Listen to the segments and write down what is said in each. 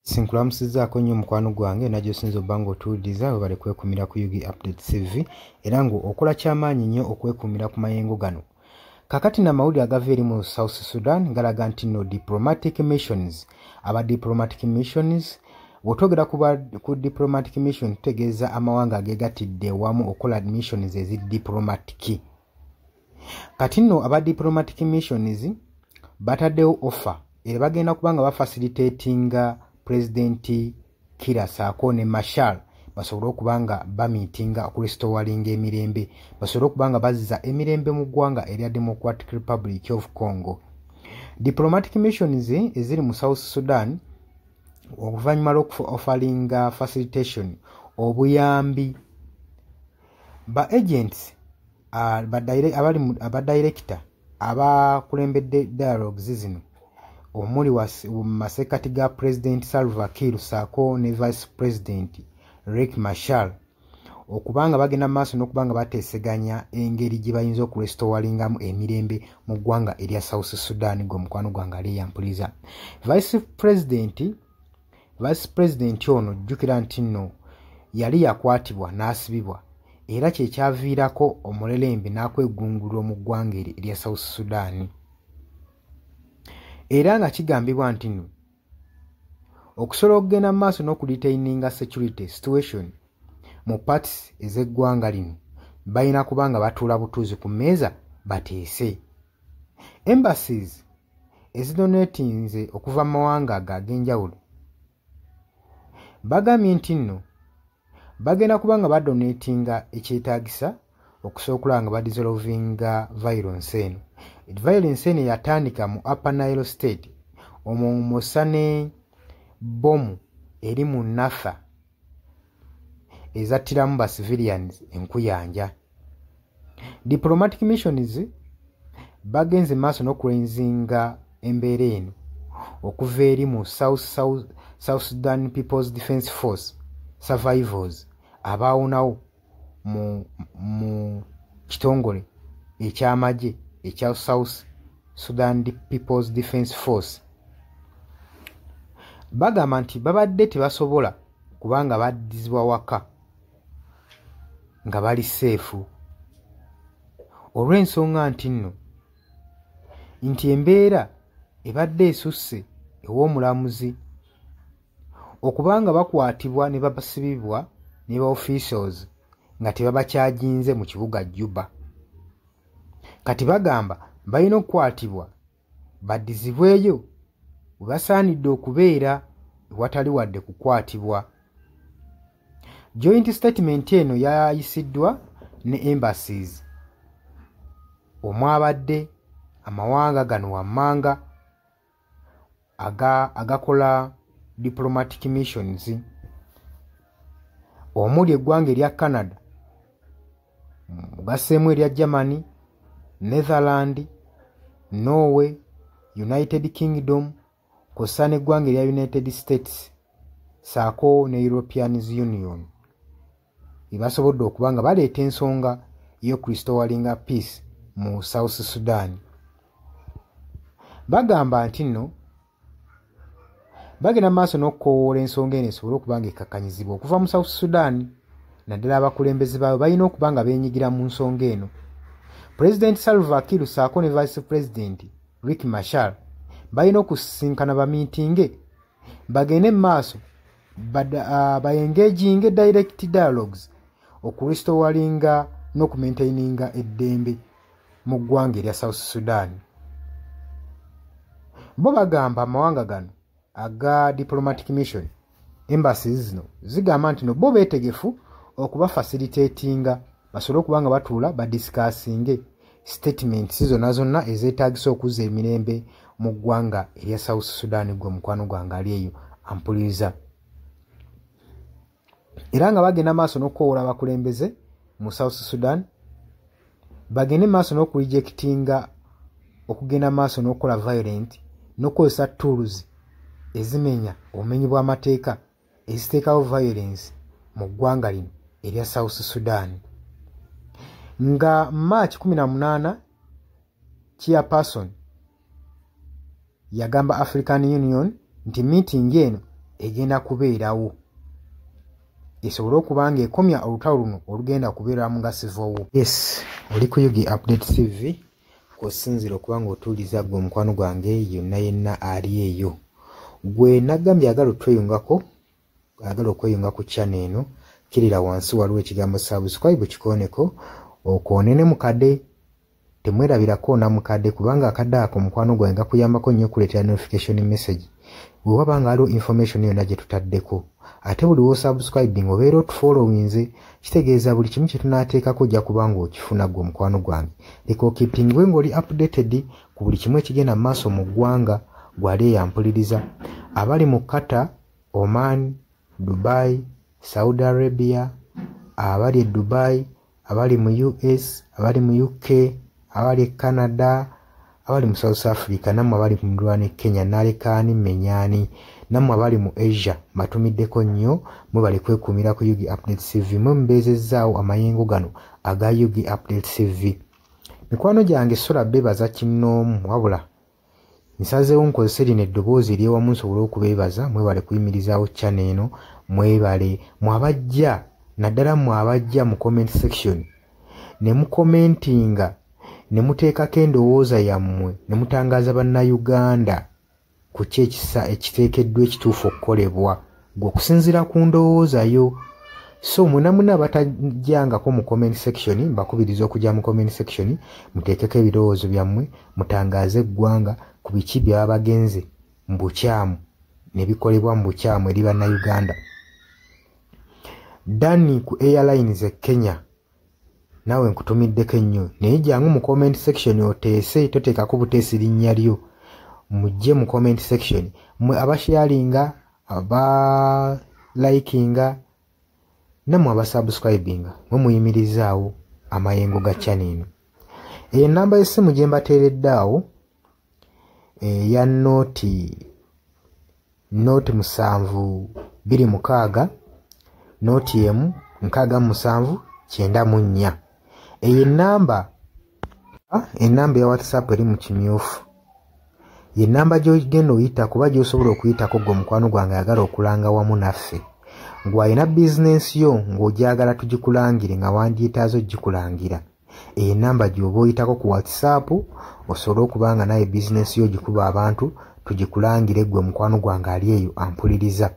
Sinkulamusizaako nnyo mukwano gwange najjo sinza obbanga otuwuliriza we bali kwekumira ku Yugi Update TV era ng'okola kyamaanyi nnyo okwekumira ku mayengo gano. Kakati n'amawulire agava eri mu South Sudan galaga nti nno diplomatic missions. Aba diplomatic missions bw'otwogera ku diplomatic mission tutegeeza amawanga ageegattidde wamu okola missions ezidiplomatic. Kati nno aba diplomatic missions bataddewo offer era bagenda kubanga bafacilitatinga President Kira Saako ne Machar basobole okubanga bamitinga okurestoringa emirembe, basobole okubanga bazza emirembe mu ggwanga erya Democratic Republic of Congo. Diplomatic missions eziri mu South Sudan oluvannyuma lw'okuofaringa facilitation obuyambi ba agents aba director abakulembedde dialogues zino omuli masekati ga President Salva Kiir Saako ne Vice President Riek Machar okubanga bagenda maaso n'okubanga bateeseganya engeri gye bayinza okurestoringamu emirembe mu ggwanga erya South Sudan gwe mukwano gwange ali yampuliza. Vice President ono jjukira nti nno yali yakwatibwa n'asibibwa era kye kyaviirako omulelembe n'akwegungulwa mu ggwanga erya South Sudan. Era nga kigambibwa nti nno okusobola okugenda mu maaso n'okulitaininga security situation mu parts ez'eggwanga lino balina kubanga batuula butuuzi ku mmeeza bateese. Embassies ezidonatinze okuva mu mawanga ag'enjawulo bagambye nti nno bagenda kubanga badonatinga ekyetaagisa okusobola okulaba nga badissolvinga violence eno. Violence eno yatandika mu Upper Nile State omw'omusane bomu eri mu Natha ezattiramu ba civilians enkuyanja. Diplomatic missions bagenze maaso n'okulenzinga embeera eno okuva eri mu South Sudan People's Defence Force survivors abaawonawo mu kitongole eky'amagye ekya South Sudan People's Defence Force. Bagamba nti babadde tebasobola kubanga baddizibwa waka nga bali seefu olw'ensonga nti nno nti embeera ebadde esusse ew'omulamuzi okubanga bakwatibwa ne babasibibwa ne ba officials nga tebabakyajinze mu kibuga Juba. Kati bagamba balina okukwatibwa baddizibweyo we basaanidde okubeera ewatali wadde kukwatibwa. Joint statement eno yayisiddwa ne embassies omwabadde amawanga gano wammanga agakola diplomatic missions omuli eggwanga erya Canada, mugaseemu erya Germany, Netherland, Norway, United Kingdom kw'ossa n'eggwanga erya United States saako ne European Union. Basobodde okuba nga baleeta ensonga y'okurestoringa peace mu South Sudan. Bagamba nti nno bagenda maaso n'okukoowoola ensonga eno esobole okuba nga ekkakkanyizibwa okuva mu South Sudan naddala abakulembeze baabwe balina okuba nga beenyigira mu nsonga eno. President Salva Kiir Saako ne Vice President Riek Machar balina okusisinkana bamiitinge bagende mu maaso baengaginge direct dialogues okurestoringa n'okumaintaininga eddembe mu ggwanga erya South Sudan. Bo bagamba amawanga gano aga diplomatic mission embassies zino zigamba nti no bo beetegefu okuba facilitatinga basobole okuba nga batuula badiscassinge statements zonna ezeetaagisa okuzza emirembe mu ggwanga erya South Sudan gwe mukwano gwange ali eyo ampuliriza. Era nga bagenda maaso n'okukoowoola abakulembeze mu South Sudan bagende maaso n'okurejectinga okugenda maaso n'okukola violent n'okukozesa tools ezimenya obumenyi bw'amateeka eziteekawo violence mu ggwanga lino erya South Sudan. Nga March 18 chairperson yagamba African Union nti meeting eno egenda kubeerawo esobole okuba nga ekomya olutalo luno olugenda kubeeramu nga civil war. Yes, oli ku Yugi Update TV kw'osinzira okuba nga otuuliza gwe omukwano gwange yonna yenna ali eyo. Gwe nagambye agala otweyungako, agala okweyunga ku channel eno, kirira wansi waliwo ekigambo subscribe kikoneko okoonene mukadde. Temwerabirako na mukadde kubanga akadde ako mukwano gwange kuyambako nnyo okuleetera notification message bwe waba nga waliwo information yonna gye tutaddeko. Ate buli wo subscribing obeera otufollowinze, kitegeeza buli kimu kye tunaateekako ojja kuba nga okifuna gwe omukwano gwange. Leka okeepingwe ng'oli updated ku buli kimu ekigenda mu maaso mu ggwanga gwali eyampuliriza. Abali mu Qatar, Oman, Dubai, Saudi Arabia, abali e Dubai, abali mu US, abali mu UK, abali e Canada, abali mu South Africa, nammwe abali mu Ndwana Kenya, nalekaani menyani, nammwe abali mu Asia, mbatumiddeko nnyo mwebale kwekuumira ku Yugi Update TV. Mwe mubeezezzaawo amayengo gano aga Yugi Update TV. Mikwano gyange sola beebaza kinnoomu, wabula nsazeewo nkozese lino eddoboozi ery'ewamu nsobole okubeebaza. Mwebale kuyimirizaawo channel eno, mwebale mwabajja, naddala mwabajja mu comment section ne mukomentinga ne muteekako endowooza yammwe ne mutangaaza bannayuganda ku ki ekiteekeddwa ekituufu okukolebwa gwe okusinziira ku ndowooza yo. So munamuna abatajjangako mu comment section, mbakubiriza okujja mu comment section muteekeko ebirowoozo byammwe, mutangaaze eggwanga ku biki byaba bagenze mu bukyamu ne bikolebwa mu bukyamu eri bannayuganda. Dani ku Airlines e Kenya, naawe nkutumiddeko ennyo, naye jjangu mu comment section oteese, toteekako buteesi linnya lyo. Mujje mu comment section, mmwe abasharinga, abalikinga, nammwe abasubscribinga, mwe muyimirizaawo amayengo ga channel eno. Ennamba y'essimu gye mbateeredde awo eya nooti 726 nooti emu 679. Eyo ennamba ya WhatsApp eri mu kimyufu. Ye nnamba gy'ogenda oyita kuba gy'osobola okuyitako gwe omukwano gwange ayagala okulanga wamu naffe. Ng'alina bizinensi yo ng'ogyagala tugikulangire nga wandyetaaze ogikulangira. Eyo ennamba gy'oba oyitako ku WhatsApp osobole okuba nga naye bizinensi yo gikuba abantu tugikulangire gwe omukwano gwange ali eyo ampuliriza.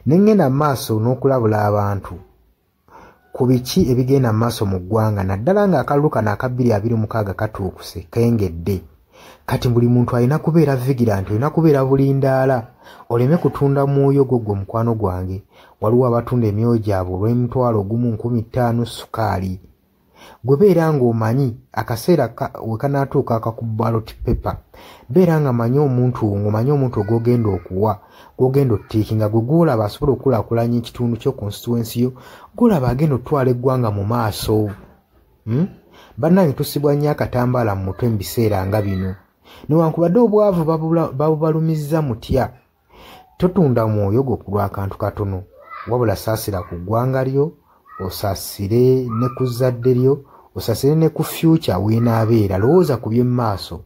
Ne ngenda mu maaso n'okulabula abantu ku biki ebigenda mu maaso mu ggwanga, naddala ng'akalulu kano aka 2026 katuukuse kengedde. Kati buli muntu alina kubeera vigilant, olina kubeera bulindaala oleme kutunda mwoyo gwo omukwano gwange. Waliwo abatunda emyoyo gyabwe olw'N1,1500 sukaali. Gwe beera ng'omanyi akaseera we kanaatuuka akakuba ballot paper, beera nga manyi omuntu ng'omanyi omuntu ogwogenda okuwa, gwogenda ottiikinga, gwe gwolaba asobola okukulaakulanya ekitundu kyo constituency yo, gwolaba agenda otwala eggwanga mu maaso. Bannange tusibwa nnyo akatambaala mu mutwe mu biseera nga bino. Newankubadde obwavu babubalumizza mutya, totunda mwoyo gwo ku lw'akantu katono, wabula saasira ku ggwanga lyo, osaasire ne ku zadde lyo, osaasire ne ku future weenaabeera. Lowooza ku by'emu maaso.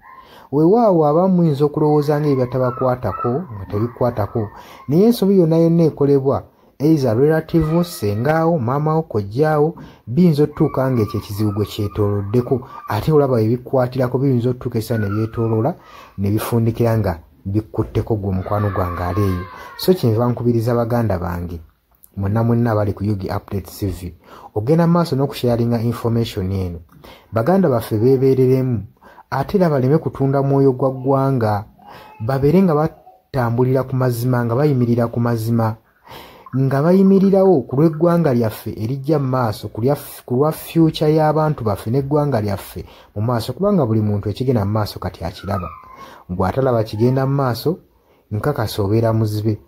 Weewaawo abamu muyinza okulowooza ng'ebyatabakwatako nga tebikwatako, naye ensobi yonna yonna ekolebwa eiza relative, sengaawo, maamawo, kojjaawo, biyinza otutuuka ng'ekyo ekizibu gwe kyetooloddeko, ate olaba ebikwatirako biyinza otutuuka esa ne byetooloola ne bifundikira nga bikkutteko gwe omukwano gwange ali eyo. So kyenva nkubiriza baganda bange mwenna abali ku Yugi Update TV ogenda maaso n'okusharinga information eno. Baganda baffe beebeereremu ate era baleme kutunda mwoyo gwa ggwanga, babeere nga batambulira ku mazima, nga bayimirira ku mazima, nga bayimirirawo ku lw'eggwanga lyaffe erijja mu maaso, ku lwa future y'abantu baffe n'eggwanga lyaffe mu maaso, kubanga buli muntu ekigenda mu maaso kati akiraba. Bw'atalaba kigenda mu maaso nkakasa obeera muzibe.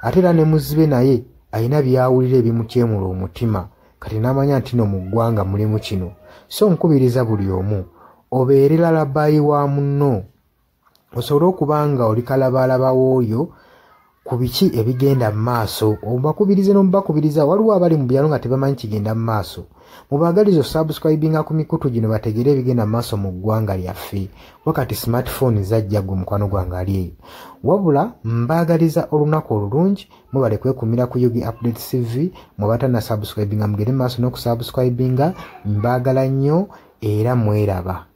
Ate era ne muzibe naye alina byawulira ebimukyemula omutima, kati n'amanya nti no mu ggwanga mulimu kino. So nkubiriza buli omu obeere lalabayi wa munno, osobole okuba nga oli kalabaalaba w'oyo ku biki ebigenda mu maaso obakubirize n'omubakubiriza waliwo abali mu byalo nga tebamanyi kigenda mu maaso mubaagaliza subscribinga ku mikutu gino bategere ebigenda mu maaso mu ggwanga lyaffe wakati smartphone zajja gwe mukwano gwange ali eyo wabula mbaagaliza olunaku olulungi mubale kwekumira ku Yugi Updates TV mubatana subscribinga mugere mu maaso n'okusubscribinga mbaagala nnyo era mweraba.